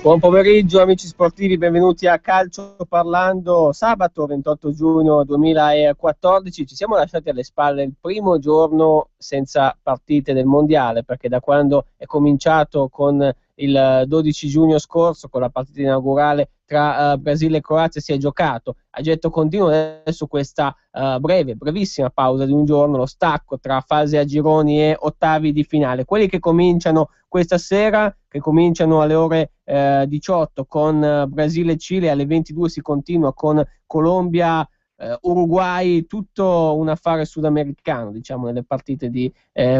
Buon pomeriggio amici sportivi, benvenuti a Calcio Parlando. Sabato 28 giugno 2014 ci siamo lasciati alle spalle il primo giorno senza partite del mondiale, perché da quando è cominciato con il 12 giugno scorso con la partita inaugurale tra Brasile e Croazia si è giocato a getto continuo. Adesso questa brevissima pausa di un giorno, lo stacco tra fase a gironi e ottavi di finale, quelli che cominciano questa sera, che cominciano alle ore 18 con Brasile e Cile, alle 22 si continua con Colombia Uruguay, tutto un affare sudamericano, diciamo, nelle partite di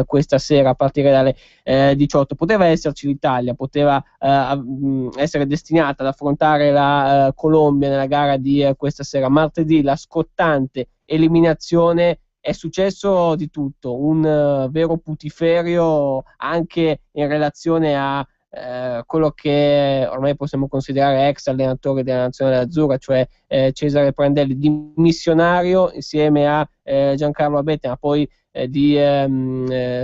questa sera a partire dalle 18. Poteva esserci l'Italia, poteva essere destinata ad affrontare la Colombia nella gara di questa sera. Martedì la scottante eliminazione, è successo di tutto, un vero putiferio anche in relazione a quello che ormai possiamo considerare ex allenatore della nazionale azzurra, cioè Cesare Prandelli, dimissionario insieme a Giancarlo Abete, ma poi di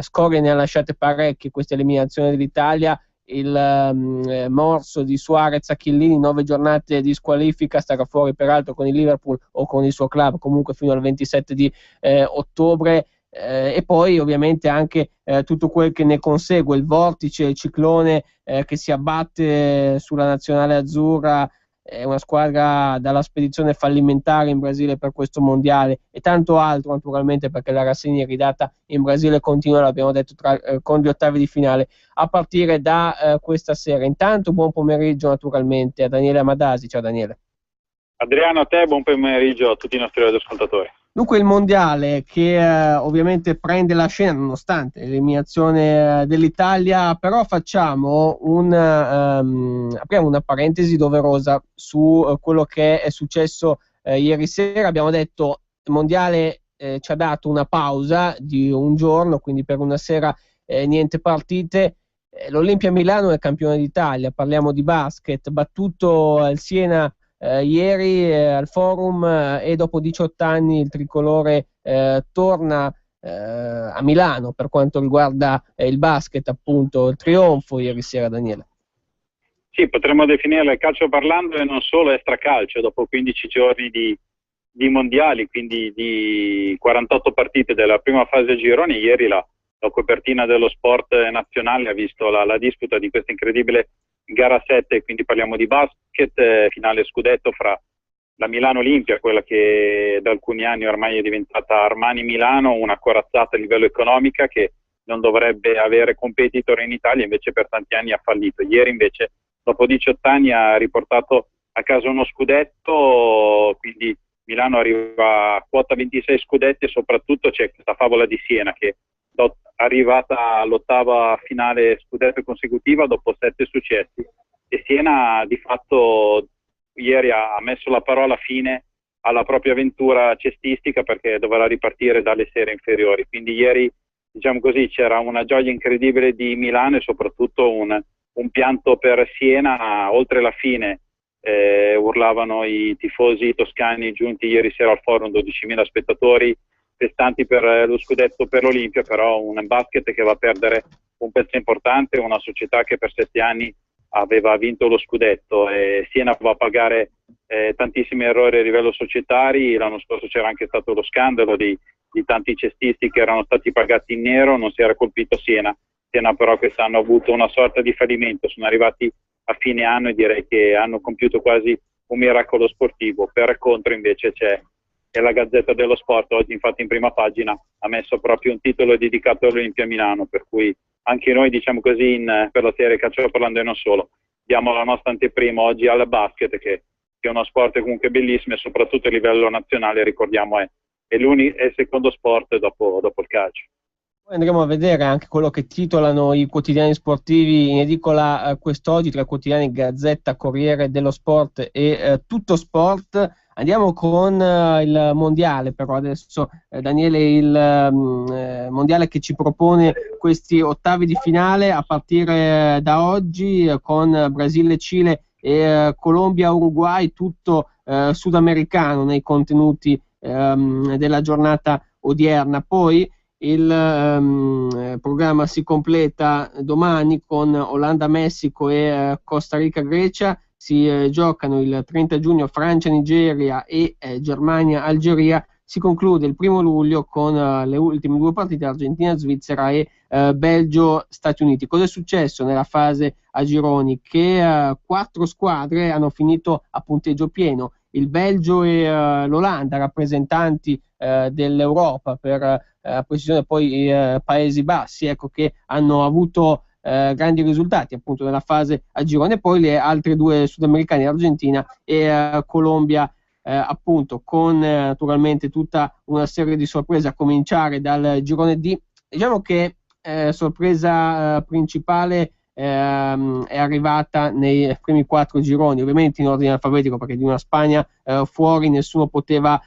scorie ne ha lasciate parecchie questa eliminazione dell'Italia. Il morso di Suarez a Chiellini, 9 giornate di squalifica, starà fuori peraltro con il Liverpool o con il suo club comunque fino al 27 di ottobre. E poi ovviamente anche tutto quel che ne consegue, il vortice, il ciclone che si abbatte sulla nazionale azzurra, è una squadra dalla spedizione fallimentare in Brasile per questo mondiale, e tanto altro naturalmente, perché la rassegna ridata in Brasile continua, l'abbiamo detto, con gli ottavi di finale a partire da questa sera. Intanto buon pomeriggio naturalmente a Daniele Amadasi. Ciao Daniele. Adriano, a te buon pomeriggio a tutti i nostri radioascoltatori. Dunque il mondiale che ovviamente prende la scena nonostante l'eliminazione dell'Italia, però facciamo apriamo una parentesi doverosa su quello che è successo ieri sera. Abbiamo detto il mondiale ci ha dato una pausa di un giorno, quindi per una sera niente partite. L'Olimpia Milano è campione d'Italia, parliamo di basket, battuto il Siena ieri al Forum, e dopo 18 anni il tricolore torna a Milano per quanto riguarda il basket, appunto il trionfo ieri sera, Daniele. Sì, potremmo definirlo il calcio parlando e non solo extracalcio, dopo 15 giorni di mondiali, quindi di 48 partite della prima fase a gironi. Ieri la copertina dello Sport Nazionale ha visto la disputa di questa incredibile gara 7, quindi parliamo di basket, finale scudetto fra la Milano Olimpia, quella che da alcuni anni ormai è diventata Armani Milano, una corazzata a livello economica che non dovrebbe avere competitor in Italia, invece per tanti anni ha fallito. Ieri invece dopo 18 anni ha riportato a casa uno scudetto, quindi Milano arriva a quota 26 scudetti, e soprattutto c'è questa favola di Siena che arrivata all'ottava finale scudetto consecutiva dopo 7 successi, e Siena di fatto ieri ha messo la parola fine alla propria avventura cestistica, perché dovrà ripartire dalle serie inferiori. Quindi ieri, diciamo così, c'era una gioia incredibile di Milano e soprattutto un pianto per Siena. Oltre la fine urlavano i tifosi toscani giunti ieri sera al Forum, 12.000 spettatori festanti per lo scudetto per l'Olimpia, però un basket che va a perdere un pezzo importante, una società che per 7 anni aveva vinto lo scudetto, e Siena va a pagare tantissimi errori a livello societari. L'anno scorso c'era anche stato lo scandalo di tanti cestisti che erano stati pagati in nero, non si era colpito Siena però quest'anno ha avuto una sorta di fallimento, sono arrivati a fine anno e direi che hanno compiuto quasi un miracolo sportivo. Per contro invece c'è la Gazzetta dello Sport, oggi infatti in prima pagina ha messo proprio un titolo dedicato all'Olimpia Milano, per cui anche noi, diciamo così, per la serie Calcio Parlando e non solo, diamo la nostra anteprima oggi al basket, che è uno sport comunque bellissimo, e soprattutto a livello nazionale, ricordiamo, è il secondo sport dopo il calcio. Poi andremo a vedere anche quello che titolano i quotidiani sportivi in edicola quest'oggi, tra i quotidiani Gazzetta, Corriere dello Sport e Tutto Sport. Andiamo con il mondiale, però adesso Daniele, il mondiale che ci propone questi ottavi di finale a partire da oggi, con Brasile, Cile e Colombia, Uruguay, tutto sudamericano nei contenuti della giornata odierna. Poi Il programma si completa domani con Olanda-Messico e Costa Rica-Grecia. Si giocano il 30 giugno Francia-Nigeria e Germania-Algeria. Si conclude il 1 luglio con le ultime due partite, Argentina-Svizzera e Belgio-Stati Uniti. Cosa è successo nella fase a gironi? Che 4 squadre hanno finito a punteggio pieno. Il Belgio e l'Olanda, rappresentanti dell'Europa per precisione poi i Paesi Bassi, ecco, che hanno avuto grandi risultati appunto nella fase a girone. Poi le altre due sudamericane, Argentina e Colombia, appunto con naturalmente tutta una serie di sorprese, a cominciare dal girone D. Diciamo che sorpresa principale è arrivata nei primi 4 gironi, ovviamente in ordine alfabetico, perché di una Spagna fuori nessuno poteva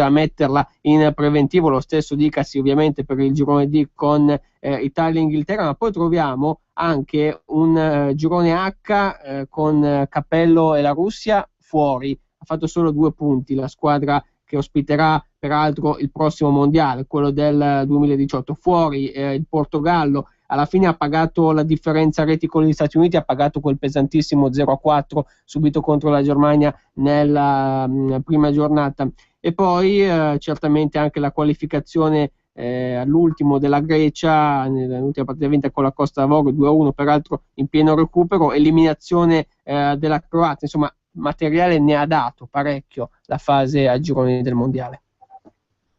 metterla in preventivo. Lo stesso dicasi ovviamente per il girone D con Italia e Inghilterra, ma poi troviamo anche un girone H con Cappello e la Russia fuori. Ha fatto solo 2 punti la squadra che ospiterà peraltro il prossimo mondiale, quello del 2018. Fuori il Portogallo, alla fine ha pagato la differenza reti con gli Stati Uniti, ha pagato quel pesantissimo 0-4 subito contro la Germania nella prima giornata. E poi certamente anche la qualificazione all'ultimo della Grecia, nell'ultima partita vinta con la Costa d'Avorio 2-1, peraltro in pieno recupero, eliminazione della Croazia. Insomma, materiale ne ha dato parecchio la fase a gironi del mondiale.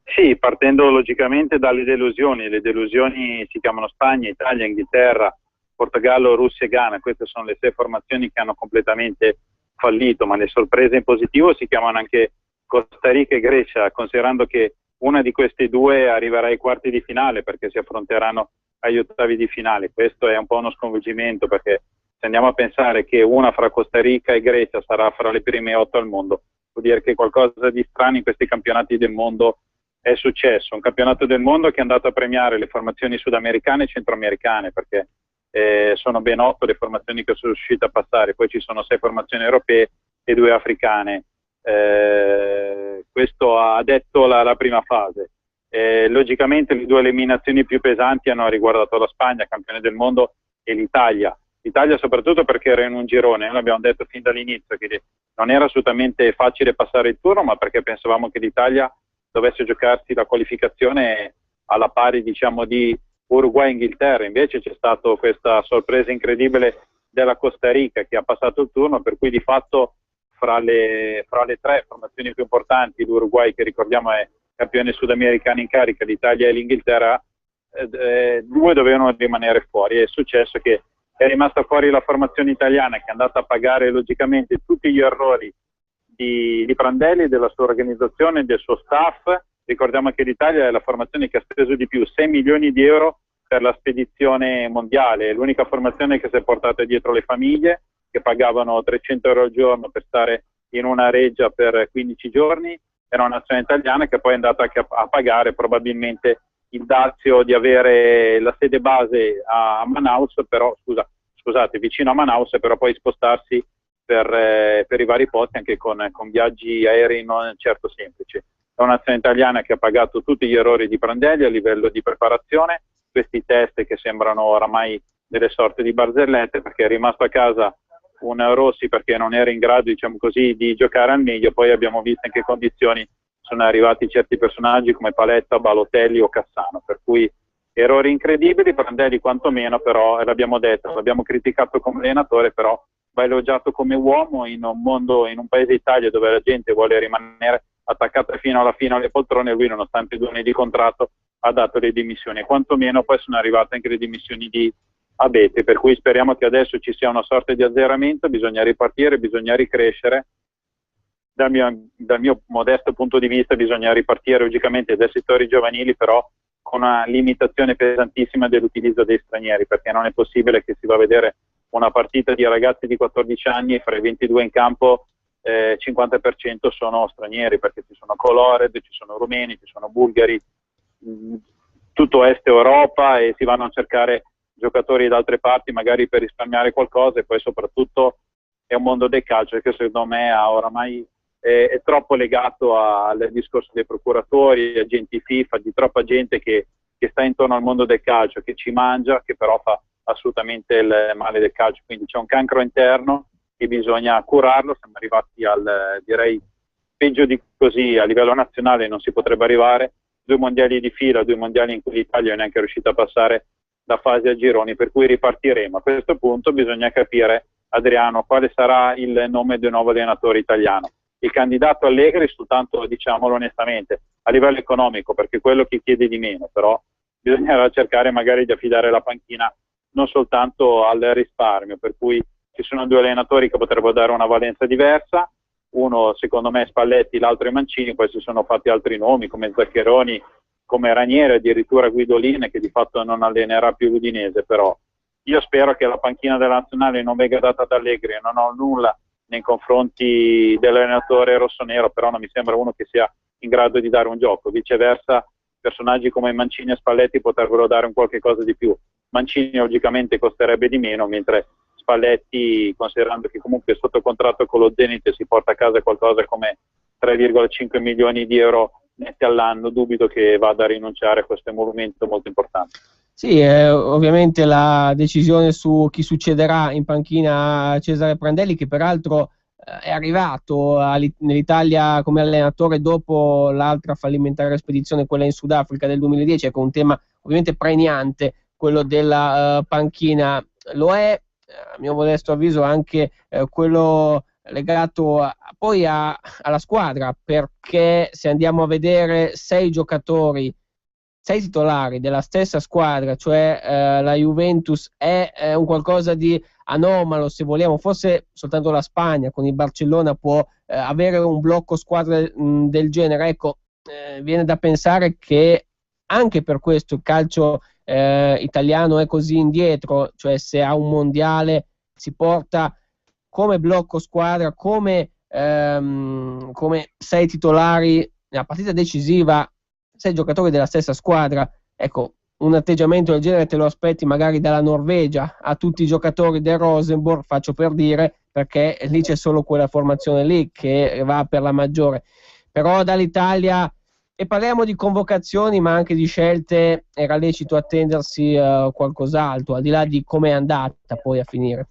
Sì, partendo logicamente dalle delusioni. Le delusioni si chiamano Spagna, Italia, Inghilterra, Portogallo, Russia e Ghana. Queste sono le 6 formazioni che hanno completamente fallito, ma le sorprese in positivo si chiamano anche Costa Rica e Grecia, considerando che una di queste due arriverà ai quarti di finale, perché si affronteranno agli ottavi di finale. Questo è un po' uno sconvolgimento, perché se andiamo a pensare che una fra Costa Rica e Grecia sarà fra le prime 8 al mondo, vuol dire che qualcosa di strano in questi campionati del mondo è successo. Un campionato del mondo che è andato a premiare le formazioni sudamericane e centroamericane, perché sono ben 8 le formazioni che sono riuscite a passare, poi ci sono 6 formazioni europee e 2 africane. Questo ha detto la prima fase. Logicamente le 2 eliminazioni più pesanti hanno riguardato la Spagna, campione del mondo, e l'Italia. L'Italia soprattutto perché era in un girone, noi l'abbiamo detto fin dall'inizio che non era assolutamente facile passare il turno, ma perché pensavamo che l'Italia dovesse giocarsi la qualificazione alla pari, diciamo, di Uruguay e Inghilterra. Invece c'è stata questa sorpresa incredibile della Costa Rica che ha passato il turno, per cui di fatto fra le 3 formazioni più importanti, l'Uruguay, che ricordiamo è campione sudamericano in carica, l'Italia e l'Inghilterra, 2 dovevano rimanere fuori. È successo che è rimasta fuori la formazione italiana, che è andata a pagare logicamente tutti gli errori di Prandelli, della sua organizzazione, del suo staff. Ricordiamo che l'Italia è la formazione che ha speso di più, 6 milioni di euro per la spedizione mondiale. È l'unica formazione che si è portata dietro le famiglie, che pagavano 300 euro al giorno per stare in una reggia per 15 giorni. Era una nazione italiana che poi è andata a pagare probabilmente il dazio di avere la sede base a Manaus, però scusate, vicino a Manaus, però poi spostarsi per i vari posti anche con viaggi aerei non certo semplici. È una nazione italiana che ha pagato tutti gli errori di Prandelli a livello di preparazione, questi test che sembrano oramai delle sorte di barzellette, perché è rimasto a casa un Rossi perché non era in grado, diciamo così, di giocare al meglio. Poi abbiamo visto in che condizioni sono arrivati certi personaggi come Paletta, Balotelli o Cassano, per cui errori incredibili. Prandelli quantomeno, però l'abbiamo detto, l'abbiamo criticato come allenatore, però va elogiato come uomo in un mondo, in un paese Italia dove la gente vuole rimanere attaccata fino alla fine alle poltrone. Lui, nonostante 2 anni di contratto, ha dato le dimissioni, e quantomeno poi sono arrivate anche le dimissioni di Abete, per cui speriamo che adesso ci sia una sorta di azzeramento. Bisogna ripartire, bisogna ricrescere. Dal mio modesto punto di vista bisogna ripartire logicamente dai settori giovanili, però con una limitazione pesantissima dell'utilizzo dei stranieri, perché non è possibile che si va a vedere una partita di ragazzi di 14 anni e fra i 22 in campo 50% sono stranieri, perché ci sono colored, ci sono rumeni, ci sono bulgari, tutto est Europa, e si vanno a cercare giocatori da altre parti magari per risparmiare qualcosa. E poi soprattutto è un mondo del calcio che secondo me ha oramai è troppo legato al discorso dei procuratori, agenti FIFA, di troppa gente che sta intorno al mondo del calcio, che ci mangia, che però fa assolutamente il male del calcio. Quindi c'è un cancro interno che bisogna curarlo. Siamo arrivati direi peggio di così a livello nazionale non si potrebbe arrivare. 2 mondiali di fila, 2 mondiali in cui l'Italia non è neanche riuscita a passare la fase a gironi, per cui ripartiremo. A questo punto bisogna capire, Adriano, quale sarà il nome del nuovo allenatore italiano. Il candidato Allegri, soltanto, diciamolo onestamente, a livello economico, perché quello che chiede di meno, però bisognerà cercare magari di affidare la panchina non soltanto al risparmio, per cui ci sono 2 allenatori che potrebbero dare una valenza diversa, uno secondo me è Spalletti, l'altro è Mancini, poi si sono fatti altri nomi come Zaccheroni, come Ranieri, addirittura Guidolin, che di fatto non allenerà più l'Udinese. Però io spero che la panchina della nazionale non venga data ad Allegri, non ho nulla nei confronti dell'allenatore rossonero, però non mi sembra uno che sia in grado di dare un gioco. Viceversa, personaggi come Mancini e Spalletti potrebbero dare un qualche cosa di più. Mancini logicamente costerebbe di meno, mentre Spalletti, considerando che comunque è sotto contratto con lo Zenit, si porta a casa qualcosa come 3,5 milioni di euro netti all'anno, dubito che vada a rinunciare a questo emolumento molto importante. Sì, ovviamente la decisione su chi succederà in panchina a Cesare Prandelli, che peraltro è arrivato nell'Italia come allenatore dopo l'altra fallimentare spedizione, quella in Sudafrica del 2010, ecco, un tema ovviamente pregnante, quello della panchina. Lo è, a mio modesto avviso, anche quello legato poi alla squadra, perché se andiamo a vedere 6 giocatori, 6 titolari della stessa squadra, cioè la Juventus, è un qualcosa di anomalo, se vogliamo. Forse soltanto la Spagna con il Barcellona può avere un blocco squadra del genere. Ecco, viene da pensare che anche per questo il calcio italiano è così indietro, cioè se a un mondiale si porta come blocco squadra, come 6 titolari nella partita decisiva, 6 giocatori della stessa squadra. Ecco, un atteggiamento del genere te lo aspetti magari dalla Norvegia, a tutti i giocatori del Rosenborg, faccio per dire, perché lì c'è solo quella formazione lì che va per la maggiore. Però dall'Italia, e parliamo di convocazioni ma anche di scelte, era lecito attendersi qualcos'altro, al di là di come è andata poi a finire.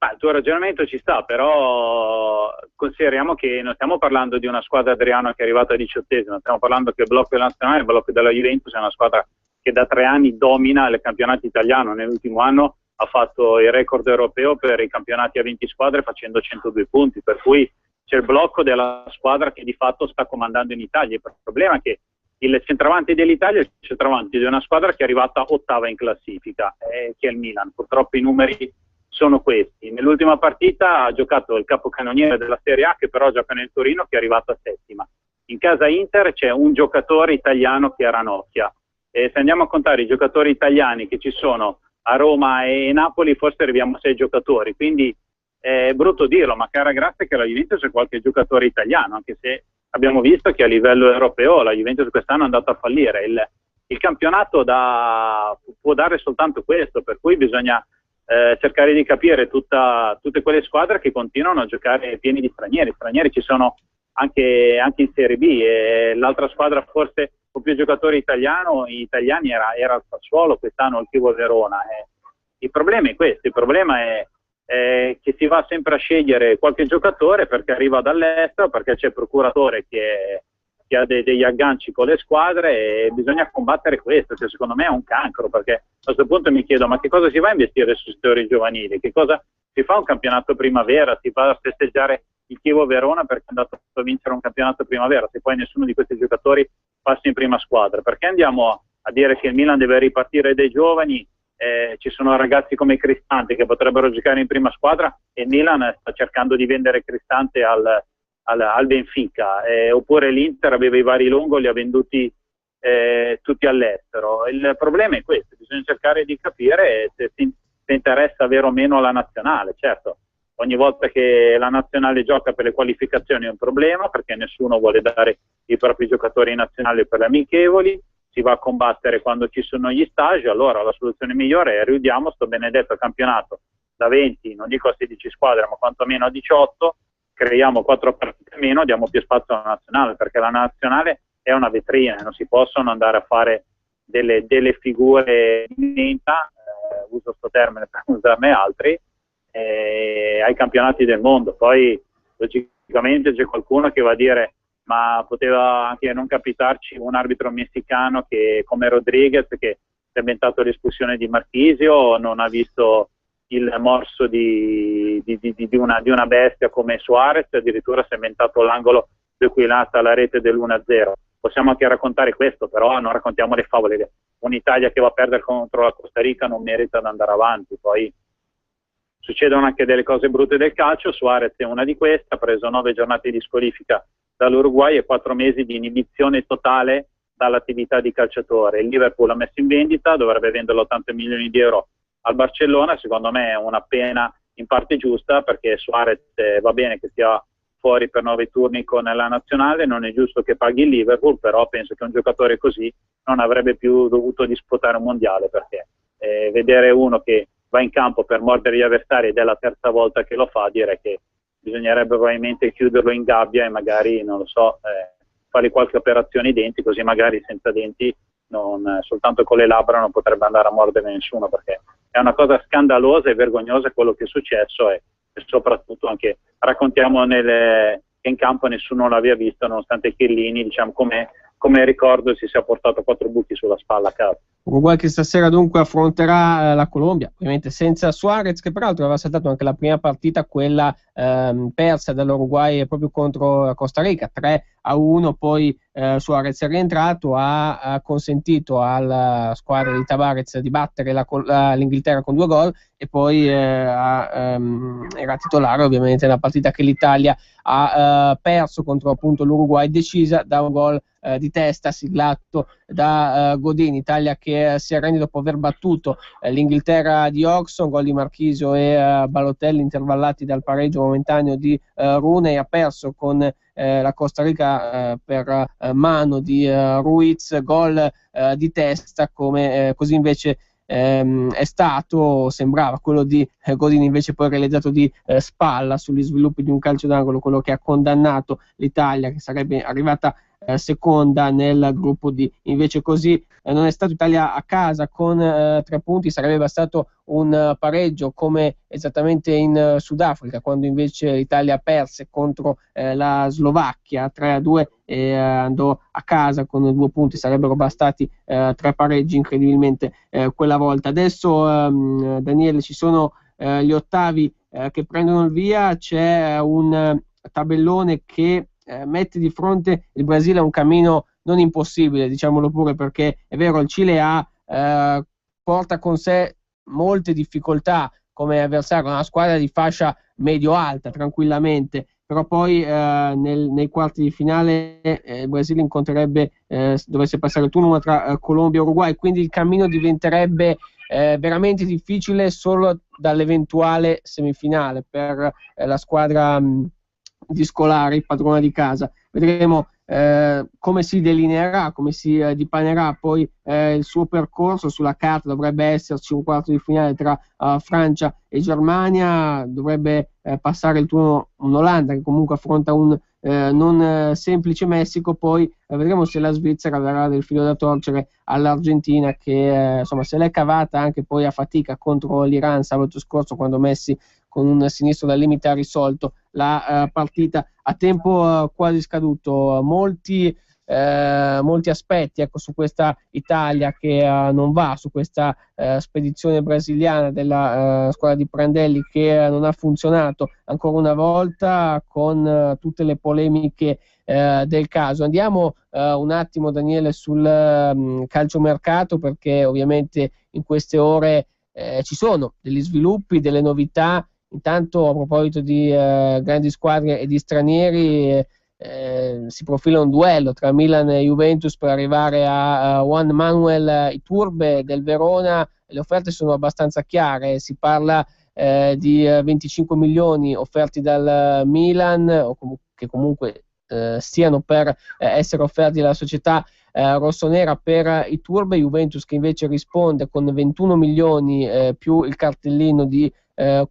Il tuo ragionamento ci sta, però consideriamo che non stiamo parlando di una squadra, Adriano, che è arrivata a 18esima, stiamo parlando che il blocco nazionale, il blocco della Juventus, è una squadra che da 3 anni domina il campionato italiano. Nell'ultimo anno ha fatto il record europeo per i campionati a 20 squadre facendo 102 punti, per cui c'è il blocco della squadra che di fatto sta comandando in Italia. Il problema è che il centravanti dell'Italia è il centravanti di una squadra che è arrivata 8ª in classifica, che è il Milan. Purtroppo i numeri sono questi. Nell'ultima partita ha giocato il capocannoniere della Serie A, che però gioca nel Torino, che è arrivato a 7ª. In casa Inter c'è un giocatore italiano che è Ranocchia. Se andiamo a contare i giocatori italiani che ci sono a Roma e Napoli, forse arriviamo a 6 giocatori. Quindi è brutto dirlo, ma cara grazia che la Juventus c'è qualche giocatore italiano, anche se abbiamo visto che a livello europeo la Juventus quest'anno è andata a fallire. Il campionato può dare soltanto questo, per cui bisogna cercare di capire tutte quelle squadre che continuano a giocare pieni di stranieri. Stranieri ci sono anche in Serie B, e l'altra squadra forse con più giocatori italiani era il Sassuolo, quest'anno il Chievo Verona. Il problema è questo, il problema è che si va sempre a scegliere qualche giocatore perché arriva dall'estero, perché c'è il procuratore che ha degli agganci con le squadre, e bisogna combattere questo, che secondo me è un cancro, perché a questo punto mi chiedo: ma che cosa si va a investire sui settori giovanili? Che cosa si fa un campionato primavera? Si va a festeggiare il Chievo Verona perché è andato a vincere un campionato primavera, se poi nessuno di questi giocatori passa in prima squadra? Perché andiamo a dire che il Milan deve ripartire dai giovani? Ci sono ragazzi come Cristante che potrebbero giocare in prima squadra, e il Milan sta cercando di vendere Cristante al Benfica, oppure l'Inter aveva i vari Longo, li ha venduti tutti all'estero. Il problema è questo: bisogna cercare di capire se interessa avere o meno la nazionale. Certo, ogni volta che la nazionale gioca per le qualificazioni è un problema, perché nessuno vuole dare i propri giocatori nazionali per le amichevoli. Si va a combattere quando ci sono gli stage. Allora la soluzione migliore è: riudiamo sto benedetto campionato da 20, non dico a 16 squadre, ma quantomeno a 18, creiamo 4 partite meno, diamo più spazio alla nazionale, perché la nazionale è una vetrina, non si possono andare a fare delle figure di niente, uso questo termine per usarne altri, ai campionati del mondo. Poi logicamente c'è qualcuno che va a dire ma poteva anche non capitarci un arbitro messicano che, come Rodriguez, che si è inventato l'espulsione di Marchisio, non ha visto il morso di una bestia come Suarez, addirittura si è inventato l'angolo da cui è nata la rete dell'1-0. Possiamo anche raccontare questo, però non raccontiamo le favole. Un'Italia che va a perdere contro la Costa Rica non merita di andare avanti. Poi succedono anche delle cose brutte del calcio. Suarez è una di queste, ha preso 9 giornate di squalifica dall'Uruguay e 4 mesi di inibizione totale dall'attività di calciatore. Il Liverpool l'ha messo in vendita, dovrebbe venderlo 80 milioni di euro al Barcellona. Secondo me è una pena in parte giusta, perché Suarez va bene che sia fuori per 9 turni con la nazionale, non è giusto che paghi il Liverpool, però penso che un giocatore così non avrebbe più dovuto disputare un mondiale, perché vedere uno che va in campo per mordere gli avversari ed è la terza volta che lo fa, direi che bisognerebbe probabilmente chiuderlo in gabbia e magari, non lo so, fare qualche operazione ai denti, così magari senza denti, soltanto con le labbra, non potrebbe andare a mordere nessuno, perché è una cosa scandalosa e vergognosa quello che è successo, e soprattutto anche raccontiamo che in campo nessuno l'aveva visto, nonostante Chiellini, diciamo, come ricordo, si sia portato 4 buchi sulla spalla a casa. Uruguay che stasera dunque affronterà la Colombia, ovviamente senza Suarez, che peraltro aveva saltato anche la prima partita, quella persa dall'Uruguay proprio contro la Costa Rica, 3-1, poi Suarez è rientrato, ha consentito alla squadra di Tavares di battere l'Inghilterra con 2 gol, e poi era titolare ovviamente nella partita che l'Italia ha perso contro appunto l'Uruguay, decisa da un gol di testa siglato da Godin. Italia che si arrende dopo aver battuto l'Inghilterra di Hodgson, gol di Marchisio e Balotelli intervallati dal pareggio momentaneo di Rooney. Ha perso con la Costa Rica per mano di Ruiz, gol di testa, come così invece è stato, sembrava, quello di Godin, invece poi realizzato di spalla sugli sviluppi di un calcio d'angolo, quello che ha condannato l'Italia, che sarebbe arrivata seconda nel gruppo D. Invece così non è stato. Italia a casa con 3 punti, sarebbe bastato un pareggio come esattamente in Sudafrica, quando invece l'Italia perse contro la Slovacchia 3-2 e andò a casa con 2 punti. Sarebbero bastati 3 pareggi incredibilmente quella volta. Adesso Daniele, ci sono gli ottavi che prendono il via, c'è un tabellone che mette di fronte il Brasile a un cammino non impossibile, diciamolo pure, perché è vero, il Cile porta con sé molte difficoltà come avversario, una squadra di fascia medio-alta tranquillamente, però poi nei quarti di finale il Brasile incontrerebbe, dovesse passare il turno tra Colombia e Uruguay, quindi il cammino diventerebbe veramente difficile solo dall'eventuale semifinale per la squadra di Scolari, padrona di casa. Vedremo come si delineerà, come si dipanerà poi il suo percorso. Sulla carta dovrebbe esserci un quarto di finale tra Francia e Germania, dovrebbe passare il turno un'Olanda che comunque affronta un non semplice Messico, poi vedremo se la Svizzera verrà del filo da torcere all'Argentina, che insomma se l'è cavata anche poi a fatica contro l'Iran sabato scorso, quando Messi con un sinistro dal limite ha risolto la partita a tempo quasi scaduto. Molti aspetti, ecco, su questa Italia che non va, su questa spedizione brasiliana della squadra di Prandelli, che non ha funzionato ancora una volta, con tutte le polemiche del caso. Andiamo un attimo, Daniele, sul calciomercato, perché ovviamente in queste ore ci sono degli sviluppi, delle novità. Intanto, a proposito di grandi squadre e di stranieri, si profila un duello tra Milan e Juventus per arrivare a Juan Manuel Iturbe del Verona. Le offerte sono abbastanza chiare, si parla di 25 milioni offerti dal Milan, o che comunque stiano per essere offerti dalla società rossonera per Iturbe. Juventus che invece risponde con 21 milioni più il cartellino di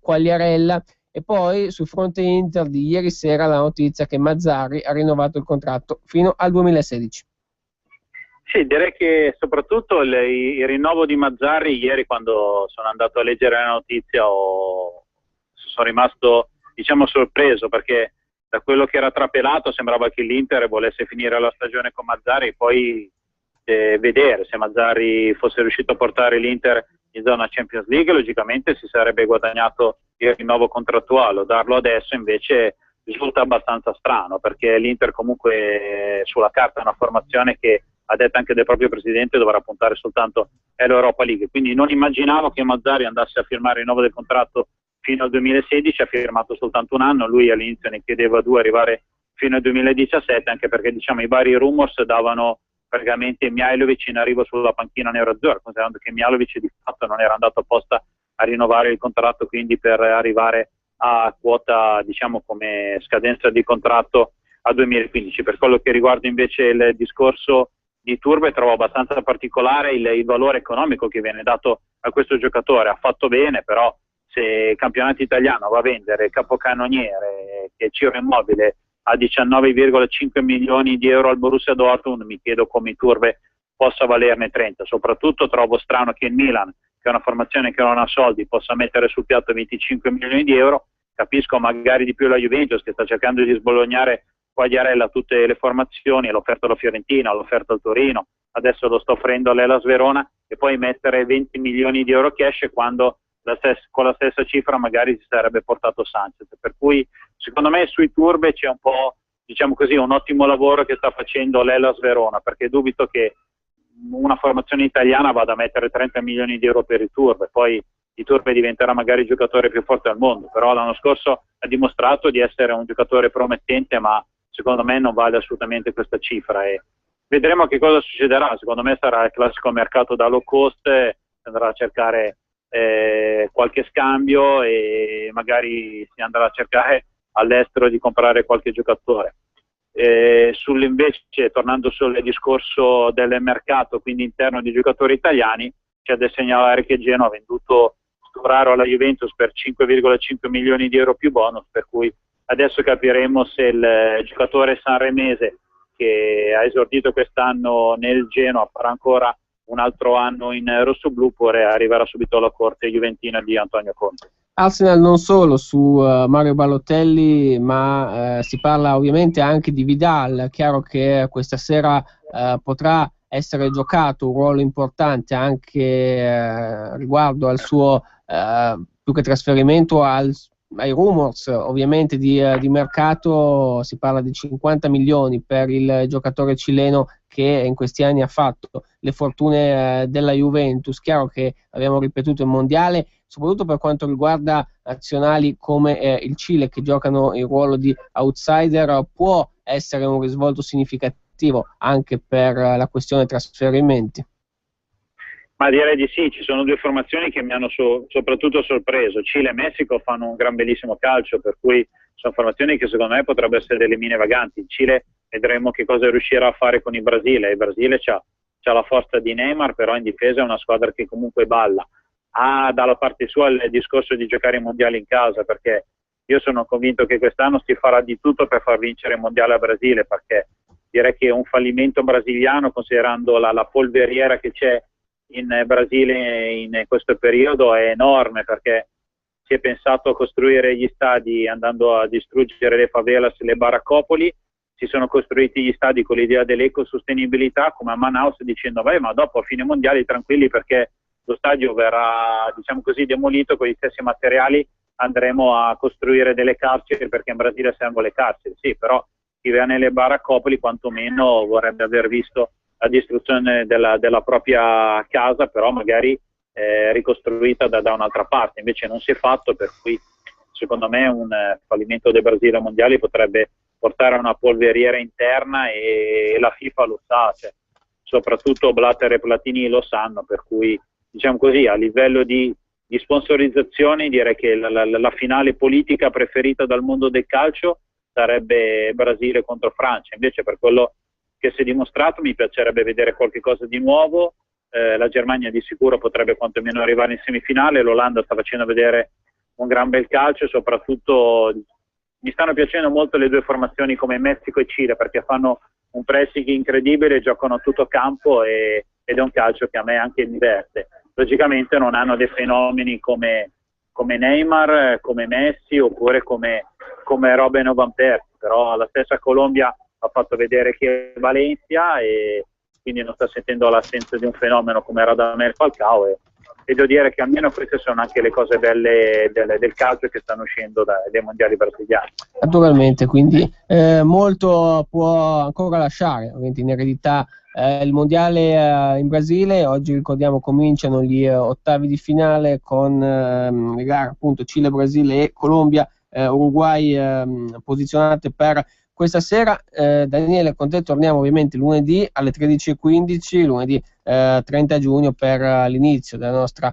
Quagliarella. E poi sul fronte Inter di ieri sera la notizia che Mazzarri ha rinnovato il contratto fino al 2016. Sì, direi che soprattutto il rinnovo di Mazzarri ieri, quando sono andato a leggere la notizia, sono rimasto, diciamo, sorpreso, perché da quello che era trapelato sembrava che l'Inter volesse finire la stagione con Mazzarri e poi vedere se Mazzarri fosse riuscito a portare l'Inter in zona Champions League. Logicamente si sarebbe guadagnato il rinnovo contrattuale. Darlo adesso invece risulta abbastanza strano, perché l'Inter comunque sulla carta è una formazione che, ha detto anche del proprio presidente, dovrà puntare soltanto all'Europa League. Quindi non immaginavo che Mazzarri andasse a firmare il rinnovo del contratto fino al 2016, ha firmato soltanto un anno. Lui all'inizio ne chiedeva 2, arrivare fino al 2017, anche perché, diciamo, i vari rumors davano praticamente Mihajlovic in arrivo sulla panchina nerazzurra, considerando che Mihajlovic di fatto non era andato apposta a rinnovare il contratto, quindi per arrivare a quota, diciamo, come scadenza di contratto a 2015. Per quello che riguarda invece il discorso di Turbe, trovo abbastanza particolare il valore economico che viene dato a questo giocatore. Ha fatto bene, però se il campionato italiano va a vendere capocannoniere che Ciro Immobile a 19,5 milioni di euro al Borussia Dortmund, mi chiedo come Turbe possa valerne 30. Soprattutto trovo strano che il Milan, che è una formazione che non ha soldi, possa mettere sul piatto 25 milioni di euro. Capisco magari di più la Juventus, che sta cercando di sbolognare Quagliarella tutte le formazioni, l'ha offerto alla Fiorentina, l'ha offerto al Torino, adesso lo sta offrendo all'Hellas Verona, e poi mettere 20 milioni di euro cash quando con la stessa cifra magari si sarebbe portato Sanchez. Per cui secondo me sui Turbe c'è un po', diciamo così, un ottimo lavoro che sta facendo l'Hellas Verona, perché dubito che una formazione italiana vada a mettere 30 milioni di euro per i Turbe. Poi il Turbe diventerà magari il giocatore più forte al mondo, però l'anno scorso ha dimostrato di essere un giocatore promettente, ma secondo me non vale assolutamente questa cifra, e vedremo che cosa succederà. Secondo me sarà il classico mercato da low cost, andrà a cercare qualche scambio e magari si andrà a cercare all'estero di comprare qualche giocatore. Invece, tornando sul discorso del mercato, quindi interno di giocatori italiani, c'è da segnalare che Genoa ha venduto Sturaro alla Juventus per 5,5 milioni di euro più bonus, per cui adesso capiremo se il giocatore sanremese, che ha esordito quest'anno nel Genoa, farà ancora un altro anno in rossoblù, oppure arriverà subito alla corte juventina di Antonio Conte. Arsenal non solo su Mario Balotelli, ma si parla ovviamente anche di Vidal. Chiaro che questa sera potrà essere giocato un ruolo importante anche riguardo al suo più che trasferimento ai rumors ovviamente di mercato. Si parla di 50 milioni per il giocatore cileno che in questi anni ha fatto le fortune della Juventus. Chiaro che abbiamo ripetuto il mondiale, soprattutto per quanto riguarda nazionali come il Cile, che giocano il ruolo di outsider, può essere un risvolto significativo anche per la questione trasferimenti. Ma direi di sì, ci sono due formazioni che mi hanno soprattutto sorpreso. Cile e Messico fanno un gran bellissimo calcio, per cui sono formazioni che secondo me potrebbero essere delle mine vaganti. Il Cile vedremo che cosa riuscirà a fare con il Brasile. Il Brasile c'ha la forza di Neymar, però in difesa è una squadra che comunque balla. Ha dalla parte sua il discorso di giocare i mondiali in casa, perché io sono convinto che quest'anno si farà di tutto per far vincere il mondiale a Brasile, perché direi che un fallimento brasiliano, considerando la polveriera che c'è in Brasile in questo periodo, è enorme, perché si è pensato a costruire gli stadi andando a distruggere le favelas, le baraccopoli. Si sono costruiti gli stadi con l'idea dell'ecosostenibilità, come a Manaus, dicendo ma dopo a fine mondiali tranquilli, perché lo stadio verrà, diciamo così, demolito, con gli stessi materiali andremo a costruire delle carceri, perché in Brasile servono le carceri. Sì, però chi vive nelle baraccopoli quantomeno vorrebbe aver visto la distruzione della propria casa, però magari ricostruita da un'altra parte. Invece non si è fatto, per cui secondo me un fallimento del Brasile ai mondiali potrebbe portare a una polveriera interna, e la FIFA lo sa, cioè, soprattutto Blatter e Platini lo sanno, per cui diciamo così, a livello di sponsorizzazioni direi che la finale politica preferita dal mondo del calcio sarebbe Brasile contro Francia. Invece, per quello che si è dimostrato, mi piacerebbe vedere qualche cosa di nuovo. La Germania di sicuro potrebbe quantomeno arrivare in semifinale. L'Olanda sta facendo vedere un gran bel calcio, e soprattutto mi stanno piacendo molto le due formazioni come Messico e Cile, perché fanno un pressing incredibile, giocano a tutto campo ed è un calcio che a me anche diverte. Logicamente non hanno dei fenomeni come Neymar, come Messi oppure come Robben o Van Persie, però la stessa Colombia ha fatto vedere che è Valencia e quindi non sta sentendo l'assenza di un fenomeno come Radamel Falcao e devo dire che almeno queste sono anche le cose belle del calcio che stanno uscendo dai mondiali brasiliani. Naturalmente, quindi molto può ancora lasciare ovviamente in eredità il mondiale in Brasile. Oggi ricordiamo cominciano gli ottavi di finale con le gare appunto Cile, Brasile e Colombia, Uruguay posizionate per questa sera. Daniele, con te torniamo ovviamente lunedì alle 13:15, lunedì 30 giugno per l'inizio della nostra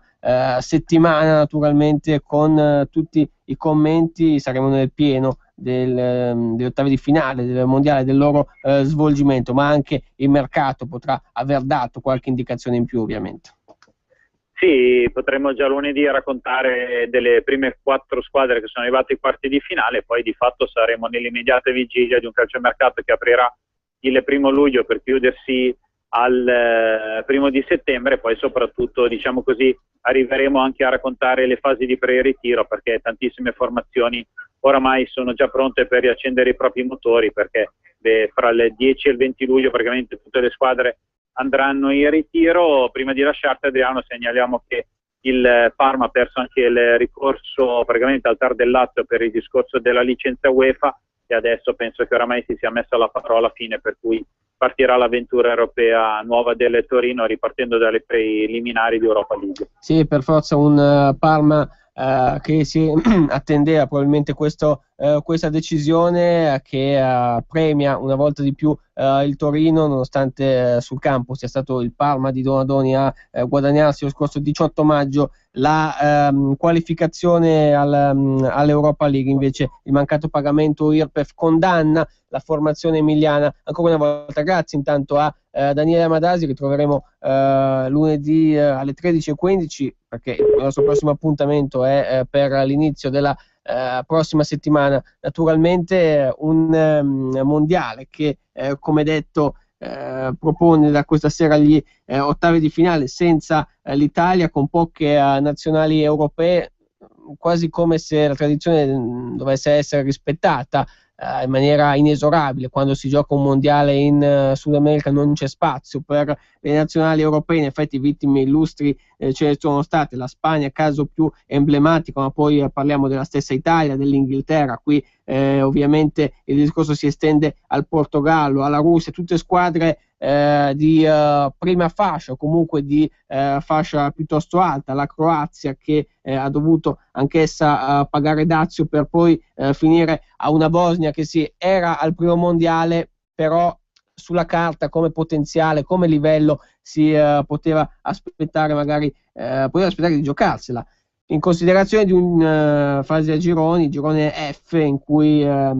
settimana, naturalmente con tutti i commenti. Saremo nel pieno degli ottavi di finale del mondiale, del loro svolgimento, ma anche il mercato potrà aver dato qualche indicazione in più ovviamente. Sì, potremmo già lunedì raccontare delle prime 4 squadre che sono arrivate ai quarti di finale, poi di fatto saremo nell'immediata vigilia di un calciomercato che aprirà il 1° luglio per chiudersi al 1° di settembre, poi soprattutto, diciamo così, arriveremo anche a raccontare le fasi di pre-ritiro, perché tantissime formazioni oramai sono già pronte per riaccendere i propri motori, perché fra il 10 e il 20 luglio praticamente tutte le squadre andranno in ritiro. Prima di lasciarti, Adriano, segnaliamo che il Parma ha perso anche il ricorso praticamente al TAR del Lazio per il discorso della licenza UEFA e adesso penso che oramai si sia messa la parola fine, per cui partirà l'avventura europea nuova del Torino ripartendo dalle preliminari di Europa League. Sì, per forza un Parma che si attendeva probabilmente questa decisione che premia una volta di più il Torino, nonostante sul campo sia stato il Parma di Donadoni a guadagnarsi lo scorso 18 maggio la qualificazione all'Europa League. Invece il mancato pagamento IRPEF condanna la formazione emiliana ancora una volta. Grazie intanto a Daniele Amadasi. Ritroveremo lunedì alle 13:15, perché il nostro prossimo appuntamento è per l'inizio della prossima settimana. Naturalmente un mondiale che come detto propone da questa sera gli ottavi di finale senza l'Italia, con poche nazionali europee, quasi come se la tradizione dovesse essere rispettata in maniera inesorabile. Quando si gioca un mondiale in Sud America non c'è spazio per le nazionali europee. In effetti vittime illustri ce ne sono state, la Spagna caso più emblematico, ma poi parliamo della stessa Italia, dell'Inghilterra. Qui ovviamente il discorso si estende al Portogallo, alla Russia, tutte squadre di prima fascia o comunque di fascia piuttosto alta. La Croazia che ha dovuto anch'essa pagare dazio per poi finire a una Bosnia che sì, era al primo mondiale, però sulla carta come potenziale, come livello si poteva aspettare magari di giocarsela. In considerazione di un fase a girone F, in cui ha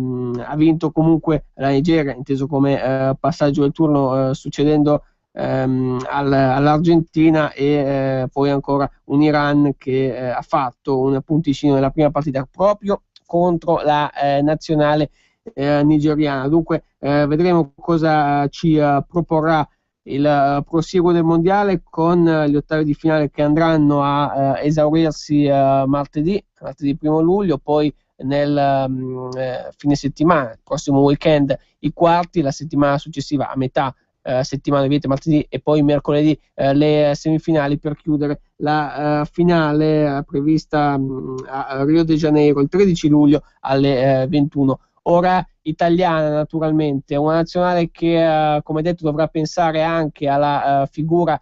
vinto comunque la Nigeria, inteso come passaggio del turno, succedendo all'Argentina, e poi ancora un Iran che ha fatto un punticino nella prima partita proprio contro la nazionale nigeriana. Dunque vedremo cosa ci proporrà il prosieguo del mondiale, con gli ottavi di finale che andranno a esaurirsi martedì 1° luglio, poi nel fine settimana, il prossimo weekend, i quarti, la settimana successiva a metà settimana, ovviamente martedì e poi mercoledì le semifinali, per chiudere la finale prevista a Rio de Janeiro il 13 luglio alle 21 ora italiana. Naturalmente una nazionale che come detto dovrà pensare anche alla figura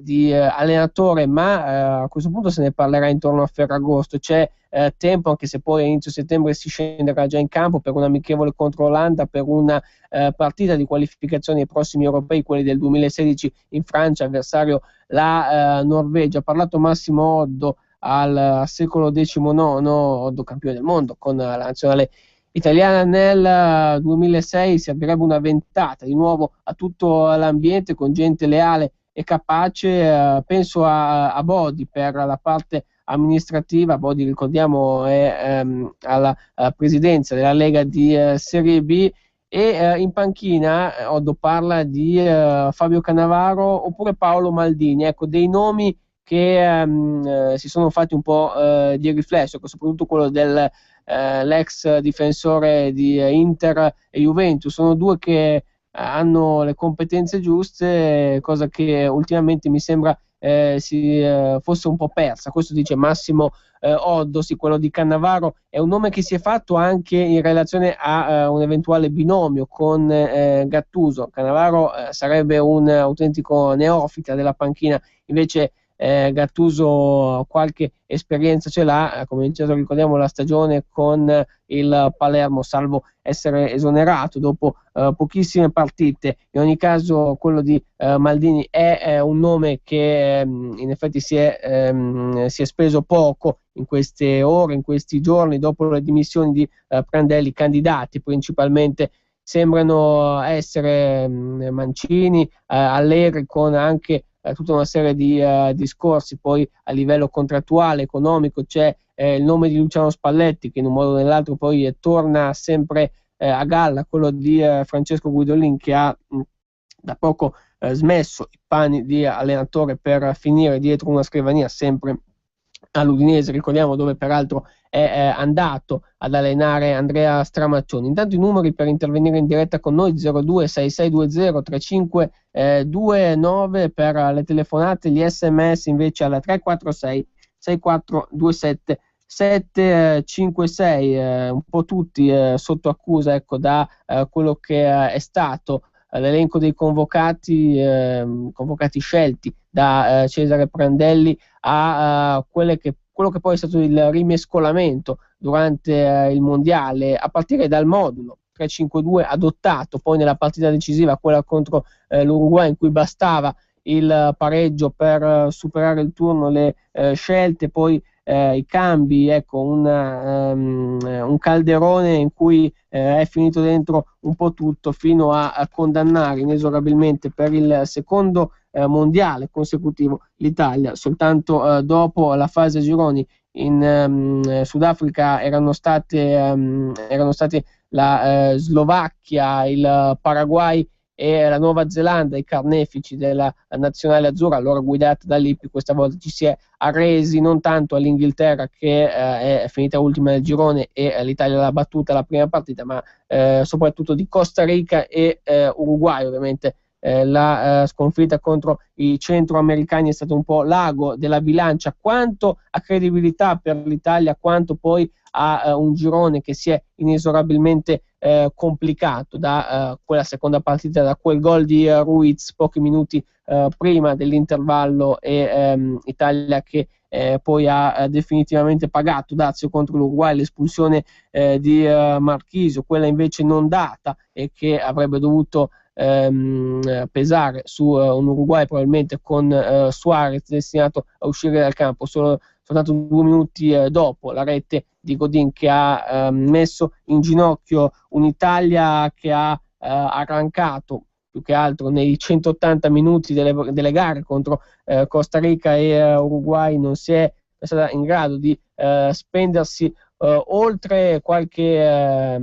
di allenatore, ma a questo punto se ne parlerà intorno a Ferragosto. C'è tempo, anche se poi a inizio settembre si scenderà già in campo per un amichevole contro l'Olanda, per una partita di qualificazione ai prossimi europei, quelli del 2016 in Francia, avversario la Norvegia. Ha parlato Massimo Oddo al secolo XIX, Oddo campione del mondo con la nazionale italiana nel 2006. Si aprirebbe una ventata di nuovo a tutto l'ambiente, con gente leale e capace. Penso a Bodi per la parte amministrativa. Bodi, ricordiamo, è alla presidenza della Lega di Serie B, e in panchina Oddo parla di Fabio Cannavaro oppure Paolo Maldini, ecco, dei nomi che si sono fatti un po' di riflesso, soprattutto quello del l'ex difensore di Inter e Juventus. Sono due che hanno le competenze giuste, cosa che ultimamente mi sembra si fosse un po' persa. Questo dice Massimo Oddo. Sì, quello di Cannavaro è un nome che si è fatto anche in relazione a un eventuale binomio con Gattuso. Cannavaro sarebbe un autentico neofita della panchina, invece Gattuso qualche esperienza ce l'ha, ha cominciato, ricordiamo, la stagione con il Palermo, salvo essere esonerato dopo pochissime partite. In ogni caso quello di Maldini è un nome che in effetti si è speso poco in queste ore, in questi giorni, dopo le dimissioni di Prandelli. Candidati principalmente sembrano essere Mancini, Allegri, con anche tutta una serie di discorsi. Poi a livello contrattuale, economico, c'è il nome di Luciano Spalletti, che in un modo o nell'altro poi torna sempre a galla, quello di Francesco Guidolin, che ha da poco smesso i panni di allenatore per finire dietro una scrivania sempre all'Udinese, ricordiamo, dove peraltro è andato ad allenare Andrea Stramaccioni. Intanto i numeri per intervenire in diretta con noi: 02 6620 3529 per le telefonate, gli sms invece alla 346 6427 756, un po' tutti sotto accusa, ecco, da quello che è stato l'elenco dei convocati scelti da Cesare Prandelli a quello che poi è stato il rimescolamento durante il mondiale, a partire dal modulo 3-5-2 adottato poi nella partita decisiva, quella contro l'Uruguay, in cui bastava il pareggio per superare il turno, le scelte, poi i cambi, ecco, un calderone in cui è finito dentro un po' tutto, fino a condannare inesorabilmente per il secondo mondiale consecutivo l'Italia. Soltanto dopo la fase a gironi in Sudafrica erano stati la Slovacchia, il Paraguay e la Nuova Zelanda i carnefici della nazionale azzurra, allora guidata da Lippi. Questa volta ci si è arresi non tanto all'Inghilterra, che è finita ultima nel girone e l'Italia l'ha battuta la prima partita, ma soprattutto di Costa Rica e Uruguay. Ovviamente la sconfitta contro i centroamericani è stato un po' l'ago della bilancia, quanto a credibilità per l'Italia, quanto poi a un girone che si è inesorabilmente complicato da quella seconda partita, da quel gol di Ruiz pochi minuti prima dell'intervallo, e Italia che poi ha definitivamente pagato dazio contro l'Uruguay, l'espulsione di Marchisio, quella invece non data e che avrebbe dovuto pesare su un Uruguay probabilmente con Suarez destinato a uscire dal campo soltanto 2 minuti dopo la rete di Godin, che ha messo in ginocchio un'Italia che ha arrancato più che altro nei 180 minuti delle gare contro Costa Rica e Uruguay. Non si è stata in grado di spendersi oltre qualche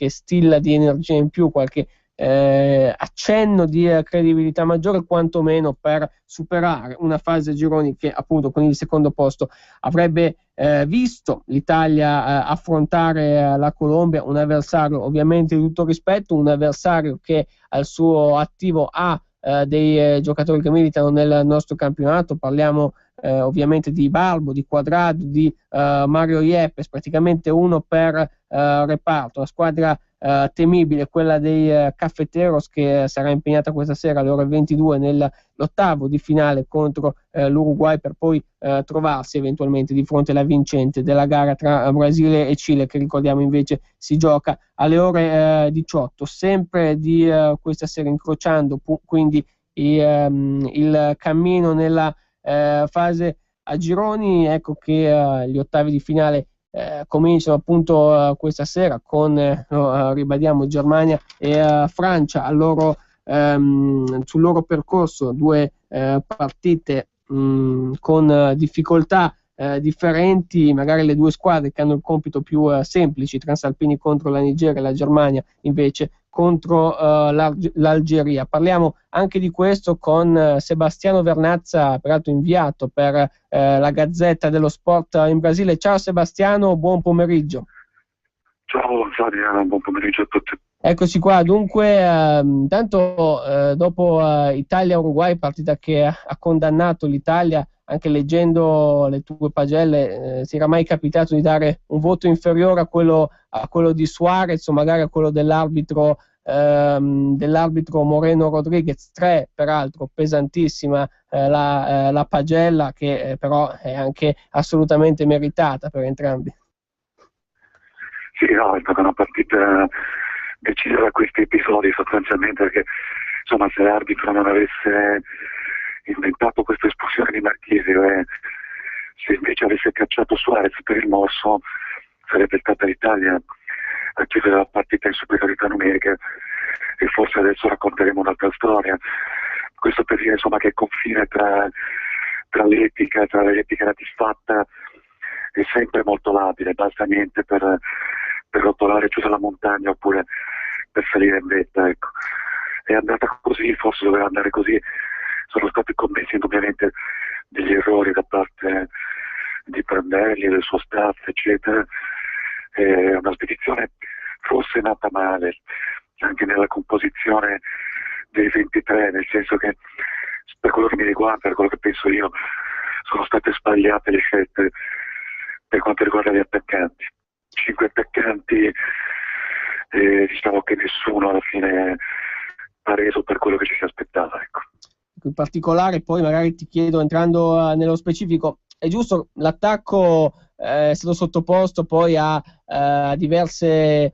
stilla di energia in più, qualche accenno di credibilità maggiore, quantomeno per superare una fase a gironi che appunto con il secondo posto avrebbe visto l'Italia affrontare la Colombia, un avversario ovviamente di tutto rispetto, un avversario che al suo attivo ha dei giocatori che militano nel nostro campionato. Parliamo ovviamente di Balbo, di Quadrado, di Mario Yepes, praticamente uno per reparto. La squadra temibile, quella dei Cafeteros, che sarà impegnata questa sera alle ore 22 nell'ottavo di finale contro l'Uruguay, per poi trovarsi eventualmente di fronte alla vincente della gara tra Brasile e Cile, che ricordiamo invece si gioca alle ore 18, sempre di questa sera, incrociando quindi il cammino nella fase a gironi. Ecco che gli ottavi di finale cominciano appunto questa sera con, ribadiamo, Germania e Francia sul loro percorso, due partite con difficoltà differenti, magari le due squadre che hanno il compito più semplice, i transalpini contro la Nigeria e la Germania invece contro l'Algeria. Parliamo anche di questo con Sebastiano Vernazza, peraltro inviato per la Gazzetta dello Sport in Brasile. Ciao Sebastiano, buon pomeriggio. Ciao Diana, buon pomeriggio a tutti. Eccoci qua, dunque intanto dopo Italia-Uruguay, partita che ha condannato l'Italia, anche leggendo le tue pagelle, si era mai capitato di dare un voto inferiore a quello di Suarez o magari a quello dell'arbitro Moreno Rodriguez? 3 peraltro, pesantissima la pagella, che però è anche assolutamente meritata per entrambi. Sì, no, è stata una partita decisa da questi episodi sostanzialmente, perché insomma se l'arbitro non avesse inventato questa espulsione di Marchisio e se invece avesse cacciato Suarez per il morso, sarebbe stata l'Italia a chiudere la partita in superiorità numerica e forse adesso racconteremo un'altra storia. Questo per dire insomma che il confine tra l'etica disfatta è sempre molto labile, basta niente per rotolare giù dalla montagna oppure per salire in vetta, ecco. È andata così, forse doveva andare così, sono stati commessi indubbiamente degli errori da parte di Prandelli, del suo staff, eccetera. È una spedizione forse nata male, anche nella composizione dei 23, nel senso che per quello che mi riguarda, per quello che penso io, sono state sbagliate le scelte per quanto riguarda gli attaccanti. 5 attaccanti, diciamo che nessuno alla fine ha reso per quello che ci si aspettava, ecco. In particolare poi magari ti chiedo, entrando nello specifico, è giusto, l'attacco è stato sottoposto poi a diversi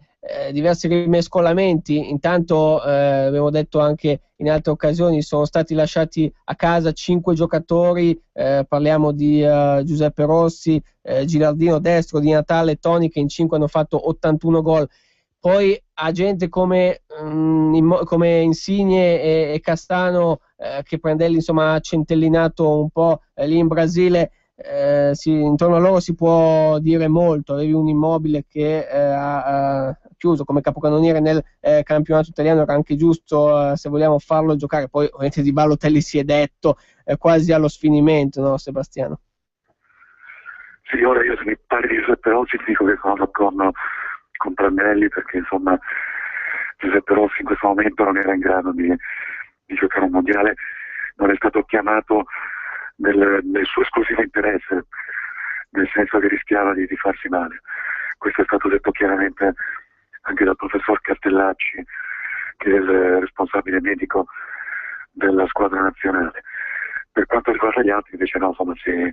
rimescolamenti. Intanto abbiamo detto anche in altre occasioni, sono stati lasciati a casa 5 giocatori, parliamo di Giuseppe Rossi, Gilardino destro, Di Natale, Toni, che in 5 hanno fatto 81 gol. Poi a gente come Insigne e Castano, che Prandelli insomma ha centellinato un po' lì in Brasile, intorno a loro si può dire molto. Avevi un Immobile che ha chiuso come capocannoniere nel campionato italiano, era anche giusto se vogliamo farlo giocare. Poi ovviamente di Balotelli si è detto quasi allo sfinimento, no Sebastiano? Sì, ora io se mi parli di Giuseppe Rossi ti dico che sono d'accordo con Prandelli, perché insomma Giuseppe Rossi in questo momento non era in grado di giocare un mondiale, non è stato chiamato nel suo esclusivo interesse, nel senso che rischiava di farsi male. Questo è stato detto chiaramente anche dal professor Castellacci, che è il responsabile medico della squadra nazionale. Per quanto riguarda gli altri invece no, insomma si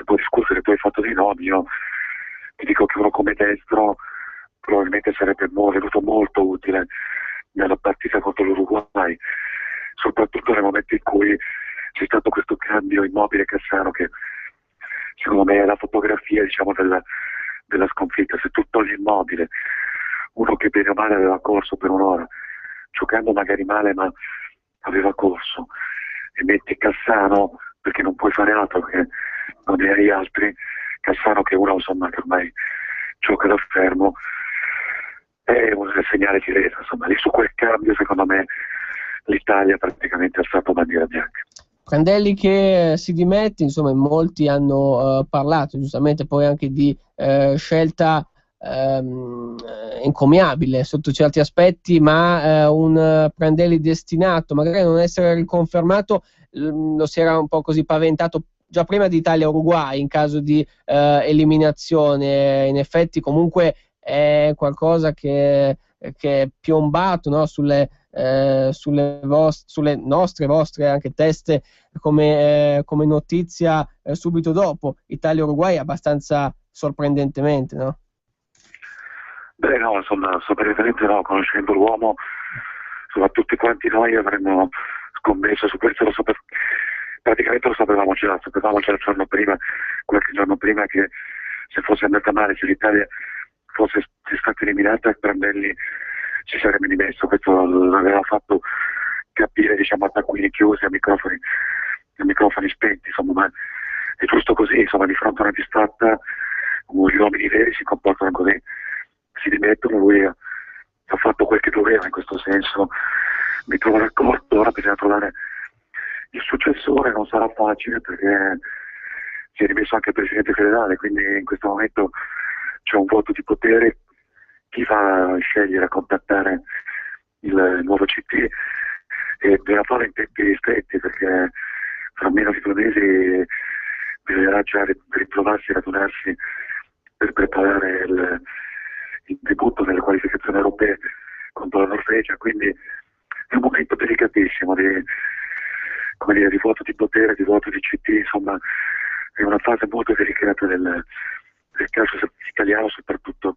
può discutere. Tu hai fatto dei nomi, io ti dico che uno come destro probabilmente sarebbe venuto molto utile nella partita contro l'Uruguay, soprattutto nel momento in cui c'è stato questo cambio Immobile-Cassano, che secondo me è la fotografia, diciamo, della sconfitta. Se tu togli Immobile, uno che bene o male aveva corso per un'ora, giocando magari male ma aveva corso, e metti Cassano, perché non puoi fare altro, perché non ne hai altri, Cassano che è uno insomma che ormai gioca da fermo, è un segnale di resa, insomma. Lì su quel cambio secondo me l'Italia praticamente ha alzato bandiera bianca. Prandelli che si dimette, insomma in molti hanno parlato giustamente poi anche di scelta encomiabile sotto certi aspetti, ma un Prandelli destinato magari a non essere riconfermato, lo si era un po' così paventato già prima di Italia-Uruguay in caso di eliminazione. In effetti comunque è qualcosa che è piombato, no, sulle vostre anche teste come notizia subito dopo Italia-Uruguay, abbastanza sorprendentemente, no? Beh no, insomma, sorprendentemente no, conoscendo l'uomo, insomma tutti quanti noi avremmo scommesso su questo, praticamente lo sapevamo già il giorno prima, qualche giorno prima, che se fosse andata male, se l'Italia fosse stata eliminata, Prandelli ci sarebbe dimesso. Questo l'aveva fatto capire, diciamo, a taccuini chiusi, a microfoni spenti, insomma, ma è giusto così, insomma, di fronte a una disfatta gli uomini veri si comportano così, si dimettono, lui ha fatto quel che doveva in questo senso, mi trovo d'accordo, ora bisogna trovare il successore, non sarà facile perché si è rimesso anche il presidente federale, quindi in questo momento c'è un vuoto di potere, chi va a scegliere, a contattare il nuovo CT e deve fare in tempi stretti perché fra meno di 2 mesi bisognerà già ritrovarsi, radunarsi per preparare il debutto nelle qualificazioni europee contro la Norvegia, quindi è un momento delicatissimo di vuoto di potere, di vuoto di CT, insomma è una fase molto delicata del calcio italiano, soprattutto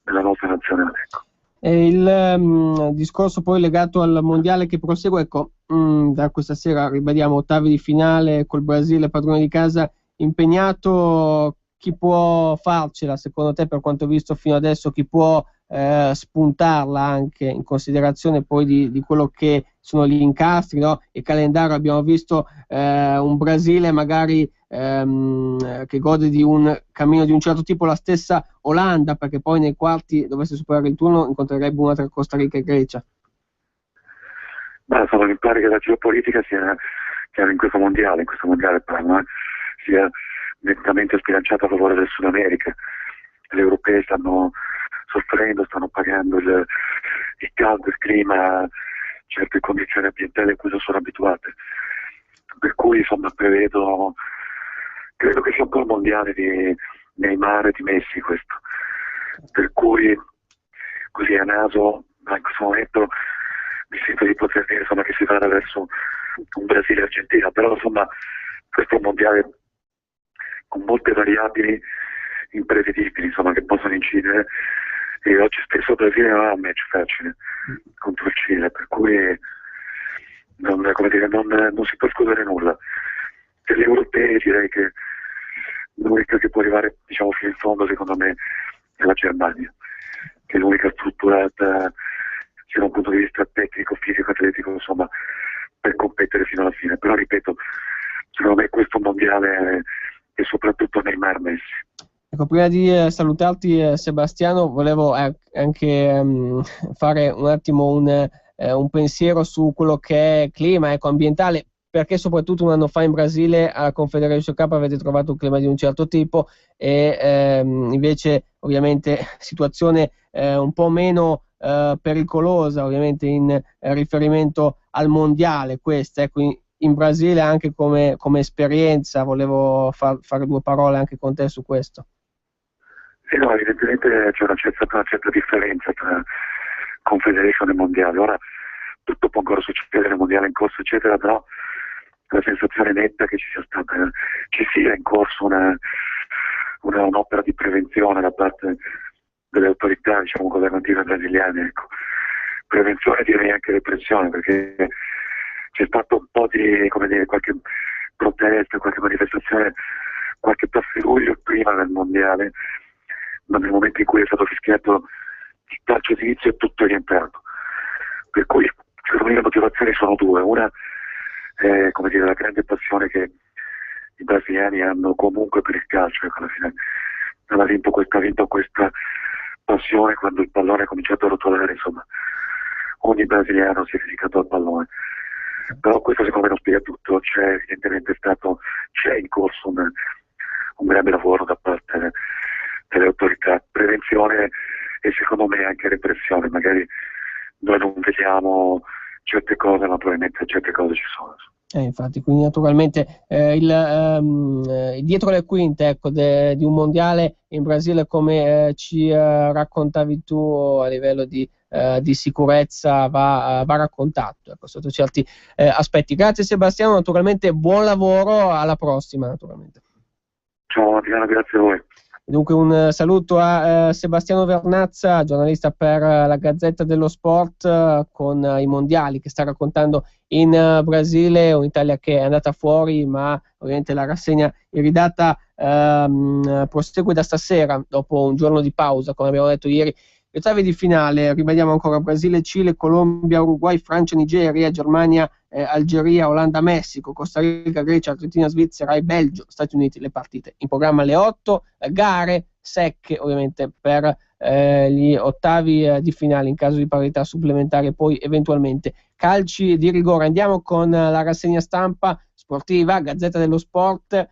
nella nostra nazionale. Ecco. E il discorso poi legato al mondiale che prosegue, ecco, da questa sera ribadiamo ottavi di finale col Brasile padrone di casa impegnato, chi può farcela secondo te per quanto visto fino adesso, chi può spuntarla anche in considerazione poi di quello che sono gli incastri, no? Il calendario, abbiamo visto un Brasile magari che gode di un cammino di un certo tipo, la stessa Olanda, perché poi nei quarti dovesse superare il turno incontrerebbe una tra Costa Rica e Grecia. Insomma, mi pare che la geopolitica sia chiaro in questo mondiale parlo, sia nettamente sbilanciata a favore del Sud America. Le europee stanno soffrendo, stanno pagando il caldo, il clima, certe condizioni ambientali a cui non sono abituate. Per cui insomma credo che sia un po' il mondiale di Neymar e di Messi questo. Per cui così a naso, in questo momento mi sento di poter dire insomma, che si vada verso un Brasile-Argentina, però insomma questo è un mondiale con molte variabili imprevedibili insomma, che possono incidere, e oggi stesso il Brasile non ha un match facile contro il Cile, per cui non si può escludere nulla. Per gli europei direi che l'unica che può arrivare fino in fondo secondo me è la Germania, che è l'unica strutturata sia da un punto di vista tecnico, fisico, atletico, insomma, per competere fino alla fine. Però ripeto, secondo me questo mondiale è soprattutto Neymar Messi. Ecco, prima di salutarti Sebastiano, volevo anche fare un attimo un pensiero su quello che è clima ambientale, perché soprattutto un anno fa in Brasile alla Confederation Cup avete trovato un clima di un certo tipo e invece ovviamente situazione un po' meno pericolosa ovviamente in riferimento al mondiale questa, ecco, in Brasile anche come esperienza volevo fare 2 parole anche con te su questo. Sì, no, evidentemente c'è una certa differenza tra Confederation e Mondiale. Ora tutto può ancora succedere nel Mondiale in corso eccetera, però la sensazione netta che ci sia in corso un'opera di prevenzione da parte delle autorità governative brasiliane, ecco. Prevenzione, direi anche repressione, perché c'è stato un po' di qualche protesta, qualche manifestazione, qualche passeruglio prima del mondiale, ma nel momento in cui è stato fischiato il calcio d'inizio è tutto rientrato. Per cui secondo me le motivazioni sono 2. Una è la grande passione che i brasiliani hanno comunque per il calcio, ecco, alla fine ha vinto questa passione quando il pallone ha cominciato a rotolare, insomma ogni brasiliano si è dedicato al pallone. Però questo secondo me non spiega tutto, c'è in corso un grande lavoro da parte delle autorità, prevenzione e secondo me anche repressione. Magari noi non vediamo certe cose, ma probabilmente certe cose ci sono. Infatti, quindi naturalmente dietro le quinte, ecco, di un mondiale in Brasile, come ci raccontavi tu, a livello di sicurezza va raccontato, ecco, sotto certi aspetti. Grazie Sebastiano, naturalmente buon lavoro, alla prossima naturalmente. Ciao Adriano, grazie a voi. Dunque un saluto a Sebastiano Vernazza, giornalista per la Gazzetta dello Sport, con i mondiali che sta raccontando in Brasile, un'Italia che è andata fuori, ma ovviamente la rassegna iridata prosegue da stasera, dopo un giorno di pausa, come abbiamo detto ieri, Gli ottavi di finale, ribadiamo ancora: Brasile, Cile, Colombia, Uruguay, Francia, Nigeria, Germania, Algeria, Olanda, Messico, Costa Rica, Grecia, Argentina, Svizzera e Belgio, Stati Uniti. Le partite in programma alle 8 gare secche ovviamente per gli ottavi di finale in caso di parità supplementare, poi eventualmente calci di rigore. Andiamo con la rassegna stampa sportiva, Gazzetta dello Sport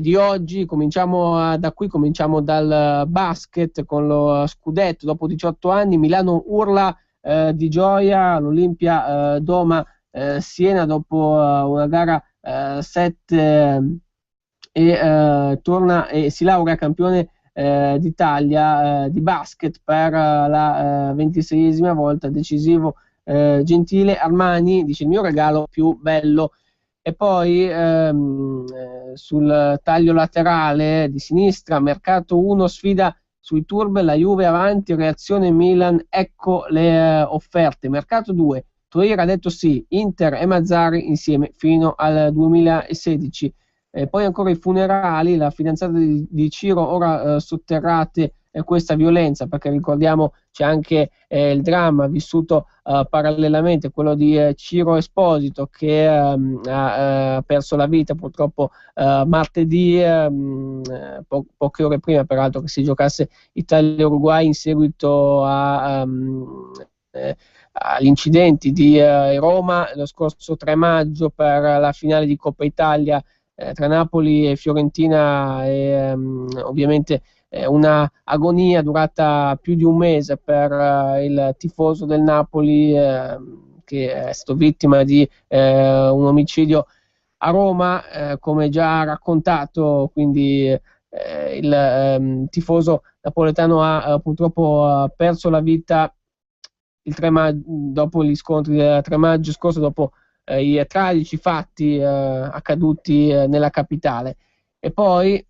di oggi. Cominciamo da qui, cominciamo dal basket con lo scudetto dopo 18 anni. Milano urla di gioia, l'Olimpia doma Siena dopo una gara 7 e torna e si laurea campione d'Italia di basket per la 26esima volta. Decisivo Gentile. Armani dice: il mio regalo più bello. E poi sul taglio laterale di sinistra, mercato 1, sfida sui turbe, la Juve avanti, reazione Milan, ecco le offerte. Mercato 2, Toira ha detto sì, Inter e Mazzarri insieme fino al 2016. Poi ancora i funerali, la fidanzata di Ciro, ora sotterrate questa violenza, perché ricordiamo c'è anche il dramma vissuto parallelamente, quello di Ciro Esposito, che ha perso la vita purtroppo martedì, poche ore prima peraltro che si giocasse Italia-Uruguay, in seguito agli incidenti di Roma lo scorso 3 maggio per la finale di Coppa Italia tra Napoli e Fiorentina, e ovviamente una agonia durata più di un mese per il tifoso del Napoli che è stato vittima di un omicidio a Roma, come già raccontato. Quindi il tifoso napoletano ha purtroppo perso la vita il 3 maggio, dopo gli scontri del 3 maggio scorso, dopo i tragici fatti accaduti nella capitale. E poi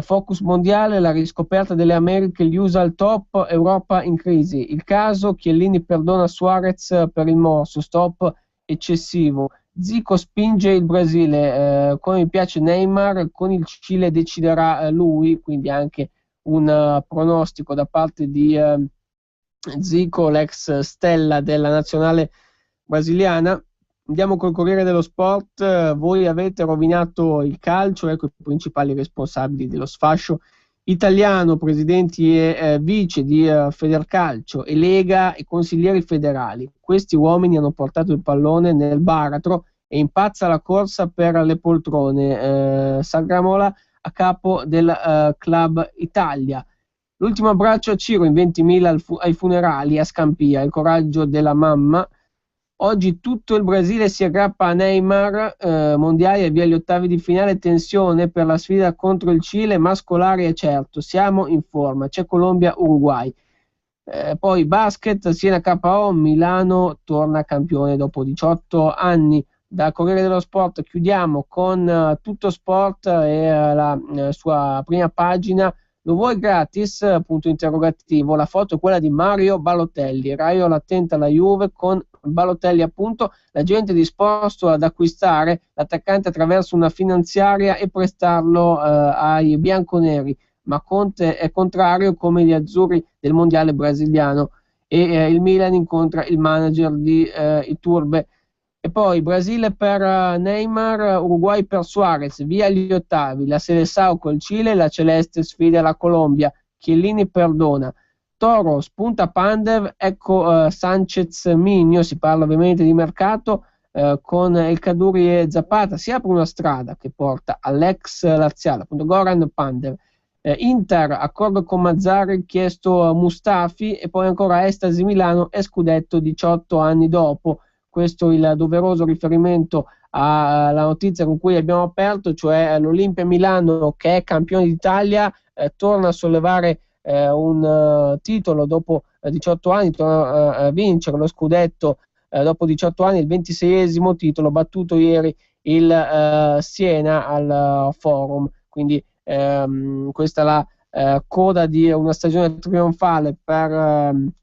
focus mondiale, la riscoperta delle Americhe, gli USA al top, Europa in crisi. Il caso, Chiellini perdona Suarez per il morso, stop eccessivo. Zico spinge il Brasile, come mi piace Neymar, con il Cile deciderà lui, quindi anche un pronostico da parte di Zico, l'ex stella della nazionale brasiliana. Andiamo col Corriere dello Sport. Voi avete rovinato il calcio, ecco i principali responsabili dello sfascio italiano: presidenti e vice di Federcalcio e Lega e consiglieri federali. Questi uomini hanno portato il pallone nel baratro e impazza la corsa per le poltrone. Sagramola a capo del Club Italia. L'ultimo abbraccio a Ciro in 20.000 ai funerali a Scampia, il coraggio della mamma. Oggi tutto il Brasile si aggrappa a Neymar, mondiali e via gli ottavi di finale, tensione per la sfida contro il Cile, ma Scolari è certo, siamo in forma, c'è Colombia-Uruguay. Poi basket, Siena KO, Milano torna campione dopo 18 anni. Da Corriere dello Sport chiudiamo con Tutto Sport e la sua prima pagina. Lo vuoi gratis? Punto interrogativo. La foto è quella di Mario Balotelli. Raiola attenta alla Juve con Balotelli, appunto. La gente è disposto ad acquistare l'attaccante attraverso una finanziaria e prestarlo ai bianconeri, ma Conte è contrario, come gli azzurri del mondiale brasiliano, e il Milan incontra il manager di Iturbe. E poi Brasile per Neymar, Uruguay per Suarez, via gli ottavi, la Seleção col Cile, la Celeste sfida la Colombia, Chiellini perdona. Toro spunta Pandev, ecco Sanchez Migno, si parla ovviamente di mercato, con El Kaddouri e Zapata si apre una strada che porta all'ex laziale, appunto Goran Pandev. Inter, accordo con Mazzarri, chiesto Mustafi, e poi ancora Estasi Milano e scudetto 18 anni dopo. Questo il doveroso riferimento alla notizia con cui abbiamo aperto, cioè l'Olimpia Milano, che è campione d'Italia, torna a sollevare un titolo dopo 18 anni, torna a vincere lo scudetto dopo 18 anni, il 26esimo titolo, battuto ieri il Siena al Forum. Quindi questa è la coda di una stagione trionfale per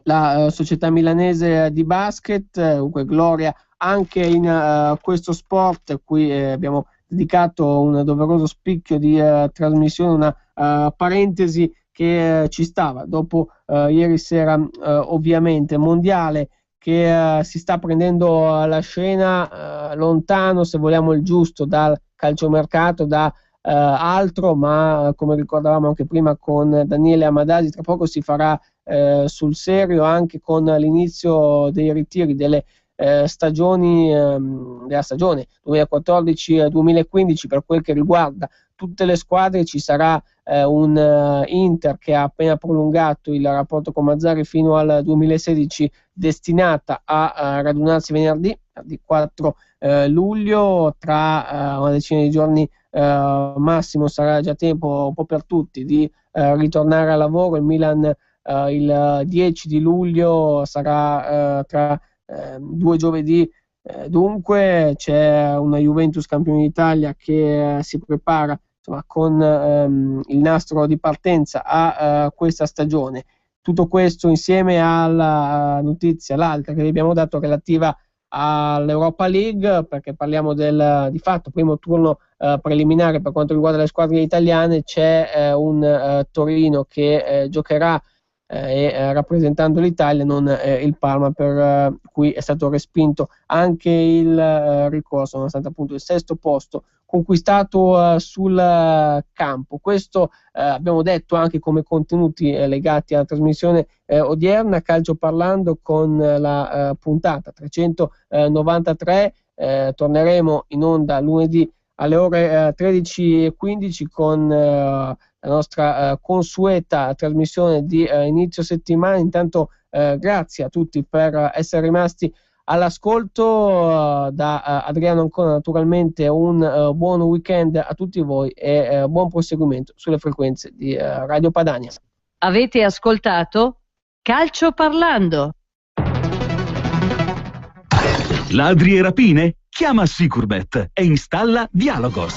la società milanese di basket. Dunque gloria anche in questo sport a cui abbiamo dedicato un doveroso spicchio di trasmissione, una parentesi che ci stava dopo ieri sera ovviamente mondiale che si sta prendendo la scena lontano, se vogliamo il giusto, dal calciomercato, da altro, ma come ricordavamo anche prima con Daniele Amadasi, tra poco si farà sul serio anche con l'inizio dei ritiri delle stagioni della stagione 2014-2015 per quel che riguarda tutte le squadre. Ci sarà un Inter che ha appena prolungato il rapporto con Mazzarri fino al 2016, destinata a radunarsi venerdì 4 luglio. Tra una decina di giorni massimo sarà già tempo un po' per tutti di ritornare al lavoro. Il Milan il 10 di luglio sarà tra 2 giovedì, dunque c'è una Juventus campione d'Italia che si prepara, insomma, con il nastro di partenza a questa stagione. Tutto questo insieme alla notizia, l'altra che vi abbiamo dato relativa all'Europa League, perché parliamo di fatto primo turno preliminare per quanto riguarda le squadre italiane. C'è un Torino che giocherà rappresentando l'Italia, non il Parma, per cui è stato respinto anche il ricorso, nonostante appunto il 6º posto conquistato sul campo. Questo abbiamo detto anche come contenuti legati alla trasmissione odierna, Calcio Parlando, con la puntata 393. Torneremo in onda lunedì alle ore 13:15 con la nostra consueta trasmissione di inizio settimana. Intanto grazie a tutti per essere rimasti all'ascolto. Da Adriano Ancona naturalmente un buon weekend a tutti voi e buon proseguimento sulle frequenze di Radio Padania. Avete ascoltato Calcio Parlando. Ladri e rapine? Chiama Sicurbet e installa Dialogos.